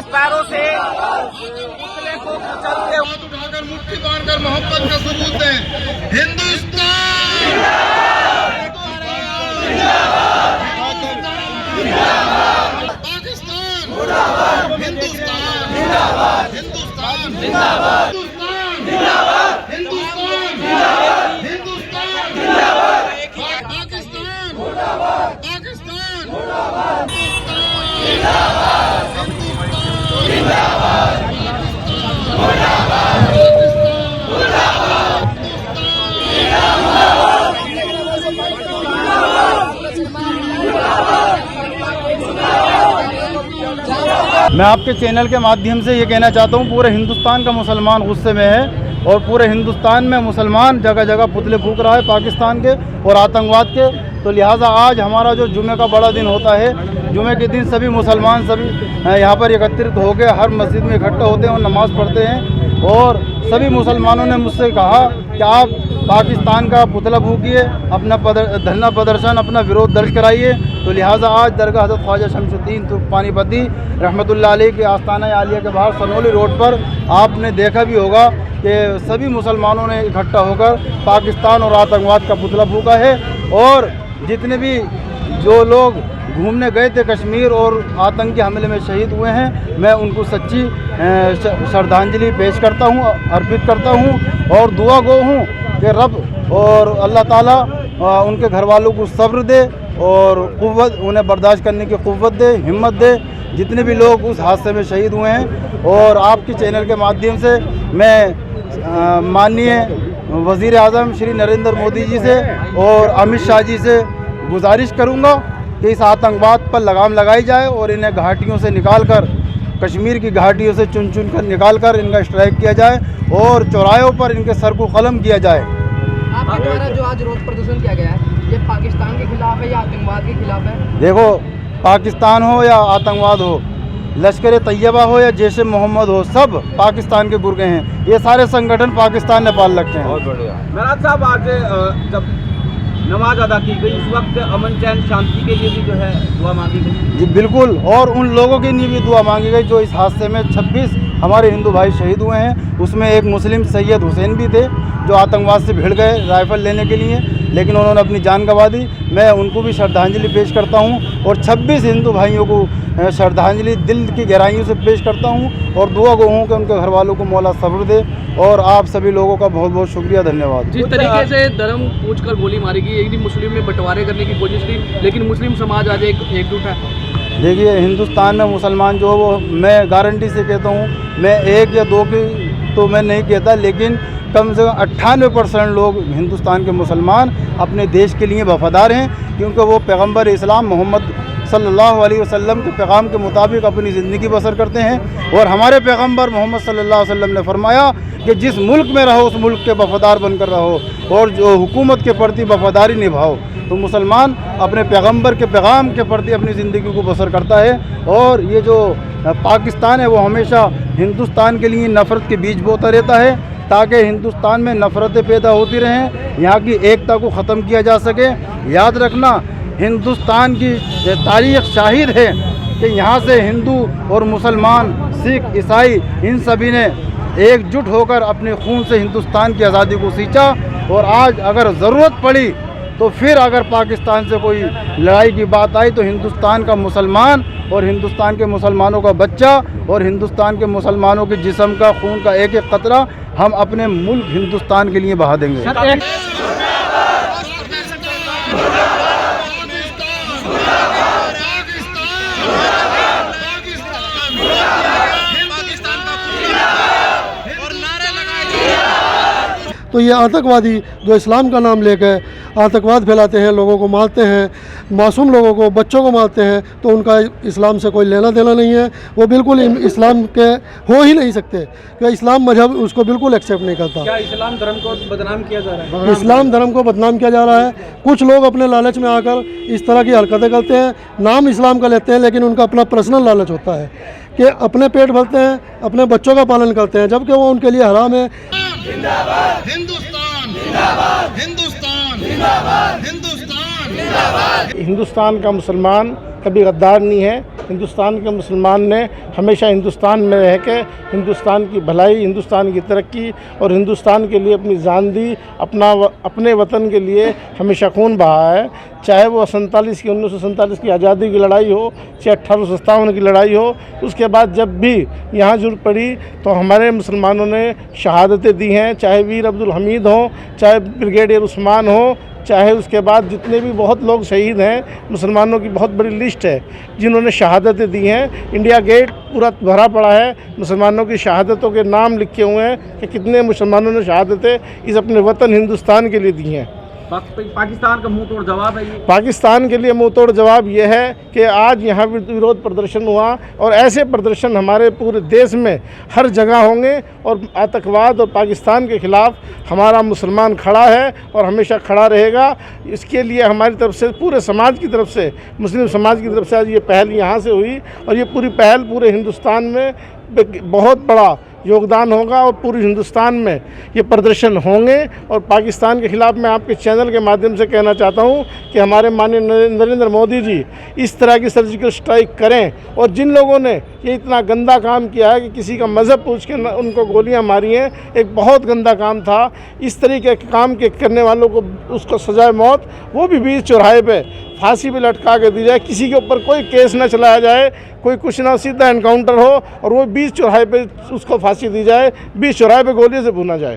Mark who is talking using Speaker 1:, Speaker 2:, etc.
Speaker 1: पैरों से पुतले को कुचलते
Speaker 2: उठाकर मुट्ठी बांधकर मोहब्बत का सबूत दें। हिंदुस्तान पाकिस्तान हिंदुस्तान हिंदुस्तान जिंदाबाद हिंदुस्तान हिंदुस्तान पाकिस्तान पाकिस्तान
Speaker 3: मैं आपके चैनल के माध्यम से ये कहना चाहता हूँ, पूरे हिंदुस्तान का मुसलमान गुस्से में है और पूरे हिंदुस्तान में मुसलमान जगह जगह पुतले फूंक रहा है पाकिस्तान के और आतंकवाद के। तो लिहाजा आज हमारा जो जुमे का बड़ा दिन होता है, जुमे के दिन सभी मुसलमान सभी यहाँ पर एकत्रित होकर हर मस्जिद में इकट्ठा होते हैं और नमाज़ पढ़ते हैं। और सभी मुसलमानों ने मुझसे कहा कि आप पाकिस्तान का पुतला फूंकिए, अपना धरना प्रदर्शन, अपना विरोध दर्ज कराइए। तो लिहाजा आज दरगाह हज़रत ख्वाजा शमसुद्दीन पानीपती रहमतुल्लाह अलैह के आस्ताना आलिया के बाहर सनोली रोड पर आपने देखा भी होगा कि सभी मुसलमानों ने इकट्ठा होकर पाकिस्तान और आतंकवाद का पुतला फूंका है। और जितने भी जो लोग घूमने गए थे कश्मीर और आतंकी हमले में शहीद हुए हैं, मैं उनको सच्ची श्रद्धांजलि पेश करता हूँ, अर्पित करता हूँ और दुआ गो हूँ कि रब और अल्लाह ताला उनके घर वालों को सब्र दे और क़ुव्वत, उन्हें बर्दाश्त करने की क़ुव्वत दे, हिम्मत दे, जितने भी लोग उस हादसे में शहीद हुए हैं। और आपके चैनल के माध्यम से मैं माननीय वज़ीर आज़म श्री नरेंद्र मोदी जी से और अमित शाह जी से गुजारिश करूँगा कि इस आतंकवाद पर लगाम लगाई जाए और इन्हें घाटियों से निकाल कर, कश्मीर की घाटियों से चुन चुन कर निकाल कर इनका स्ट्राइक किया जाए और चौराहों पर इनके सर को कलम किया जाए।
Speaker 4: आपके द्वारा जो आज रोड प्रदर्शन किया गया है, ये पाकिस्तान के खिलाफ है या आतंकवाद के खिलाफ है? देखो,
Speaker 3: पाकिस्तान हो या आतंकवाद हो, लश्कर तैयबा हो या जैश मोहम्मद हो, सब पाकिस्तान के गुर्गे हैं। ये सारे संगठन पाकिस्तान ने पाल रखे हैं।
Speaker 1: बहुत बढ़िया। महराज साहब, आज जब नमाज अदा की गई उस वक्त अमन चैन शांति के लिए भी जो है दुआ मांगी गई?
Speaker 3: जी बिल्कुल, और उन लोगों के लिए भी दुआ मांगी गई जो इस हादसे में 26 हमारे हिंदू भाई शहीद हुए हैं। उसमें एक मुस्लिम सैयद हुसैन भी थे जो आतंकवाद से भिड़ गए राइफल लेने के लिए, लेकिन उन्होंने अपनी जान गंवा दी। मैं उनको भी श्रद्धांजलि पेश करता हूं और 26 हिंदू भाइयों को श्रद्धांजलि दिल की गहराइयों से पेश करता हूं और दुआ गो हूं कि उनके घर वालों को मौला सब्र दे। और आप सभी लोगों का बहुत बहुत शुक्रिया, धन्यवाद।
Speaker 4: जिस तरीके से धर्म पूछ कर गोली मारी गई, एक दिन मुस्लिम में बंटवारे करने की कोशिश की, लेकिन मुस्लिम समाज आज एकजुट है।
Speaker 3: देखिए, हिंदुस्तान में मुसलमान जो वो, मैं गारंटी से कहता हूँ, मैं एक या दो की तो मैं नहीं कहता, लेकिन कम से कम 98% लोग हिंदुस्तान के मुसलमान अपने देश के लिए वफादार हैं, क्योंकि वो पैगंबर इस्लाम मोहम्मद सल्लल्लाहु अलैहि वसल्लम के पैगाम के मुताबिक अपनी ज़िंदगी बसर करते हैं। और हमारे पैगंबर मोहम्मद सल्लल्लाहु अलैहि वसल्लम ने फरमाया कि जिस मुल्क में रहो उस मुल्क के वफादार बनकर रहो और जो हुकूमत के प्रति वफादारी निभाओ। तो मुसलमान अपने पैगंबर के पैगाम के प्रति अपनी ज़िंदगी को बसर करता है। और ये जो पाकिस्तान है वो हमेशा हिंदुस्तान के लिए नफ़रत के बीज बोता रहता है, ताकि हिंदुस्तान में नफ़रतें पैदा होती रहें, यहाँ की एकता को ख़त्म किया जा सके। याद रखना, हिंदुस्तान की तारीख़ शाहिद है कि यहाँ से हिंदू और मुसलमान, सिख, ईसाई, इन सभी ने एकजुट होकर अपने खून से हिंदुस्तान की आज़ादी को सींचा। और आज अगर ज़रूरत पड़ी तो फिर अगर पाकिस्तान से कोई लड़ाई की बात आई तो हिंदुस्तान का मुसलमान और हिंदुस्तान के मुसलमानों का बच्चा और हिंदुस्तान के मुसलमानों के जिस्म का खून का एक एक कतरा हम अपने मुल्क हिंदुस्तान के लिए बहा देंगे।
Speaker 5: तो ये आतंकवादी जो इस्लाम का नाम लेकर आतंकवाद फैलाते हैं, लोगों को मारते हैं, मासूम लोगों को, बच्चों को मारते हैं, तो उनका इस्लाम से कोई लेना देना नहीं है। वो बिल्कुल इस्लाम के हो ही नहीं सकते, क्योंकि इस्लाम मजहब उसको बिल्कुल एक्सेप्ट नहीं करता।
Speaker 4: क्या इस्लाम धर्म को बदनाम किया जा रहा है?
Speaker 5: इस्लाम धर्म को बदनाम किया जा रहा है। कुछ लोग अपने लालच में आकर इस तरह की हरकतें करते हैं, नाम इस्लाम का लेते हैं, लेकिन उनका अपना पर्सनल लालच होता है कि अपने पेट भरते हैं, अपने बच्चों का पालन करते हैं, जबकि वो उनके लिए हराम है।
Speaker 2: जिंदाबाद हिंदुस्तान, जिंदाबाद हिंदुस्तान, जिंदाबाद हिंदुस्तान, जिंदाबाद।
Speaker 6: हिंदुस्तान का मुसलमान कभी गद्दार नहीं है,
Speaker 3: हिंदुस्तान के मुसलमान ने हमेशा हिंदुस्तान में रह के हिंदुस्तान की भलाई, हिंदुस्तान की तरक्की और हिंदुस्तान के लिए अपनी जान दी, अपने वतन के लिए हमेशा खून बहा है। चाहे वो 1947 की आज़ादी की लड़ाई हो, चाहे 1857 की लड़ाई हो, उसके बाद जब भी यहाँ ज़रूरत पड़ी तो हमारे मुसलमानों ने शहादतें दी हैं, चाहे वीर अब्दुल हमीद हो, चाहे ब्रिगेडियर उस्मान हो, चाहे उसके बाद जितने भी बहुत लोग शहीद हैं, मुसलमानों की बहुत बड़ी लिस्ट है जिन्होंने शहादतें दी हैं। इंडिया गेट पूरा भरा पड़ा है, मुसलमानों की शहादतों के नाम लिखे हुए हैं कि कितने मुसलमानों ने शहादतें इस अपने वतन हिंदुस्तान के लिए दी हैं।
Speaker 1: पाकिस्तान का मुंह तोड़ जवाब है ये।
Speaker 3: पाकिस्तान के लिए मुंह तोड़ जवाब ये है कि आज यहाँ विरोध प्रदर्शन हुआ और ऐसे प्रदर्शन हमारे पूरे देश में हर जगह होंगे और आतंकवाद और पाकिस्तान के ख़िलाफ़ हमारा मुसलमान खड़ा है और हमेशा खड़ा रहेगा। इसके लिए हमारी तरफ से, पूरे समाज की तरफ से, मुस्लिम समाज की तरफ से आज ये पहल यहाँ से हुई और ये पूरी पहल पूरे हिंदुस्तान में बहुत बड़ा योगदान होगा और पूरे हिंदुस्तान में ये प्रदर्शन होंगे। और पाकिस्तान के ख़िलाफ़ मैं आपके चैनल के माध्यम से कहना चाहता हूँ कि हमारे माननीय नरेंद्र मोदी जी इस तरह की सर्जिकल स्ट्राइक करें। और जिन लोगों ने ये इतना गंदा काम किया है कि किसी का मज़हब पूछ के उनको गोलियां मारी हैं, एक बहुत गंदा काम था। इस तरीके के काम के करने वालों को उसको सजाए मौत, वो भी बीच चौराहे पे फांसी पे लटका के दी जाए, किसी के ऊपर कोई केस न चलाया जाए, कोई कुछ ना, सीधा एनकाउंटर हो और वो बीच चौराहे पे उसको फांसी दी जाए, बीच चौराहे पे गोली से भुना जाए।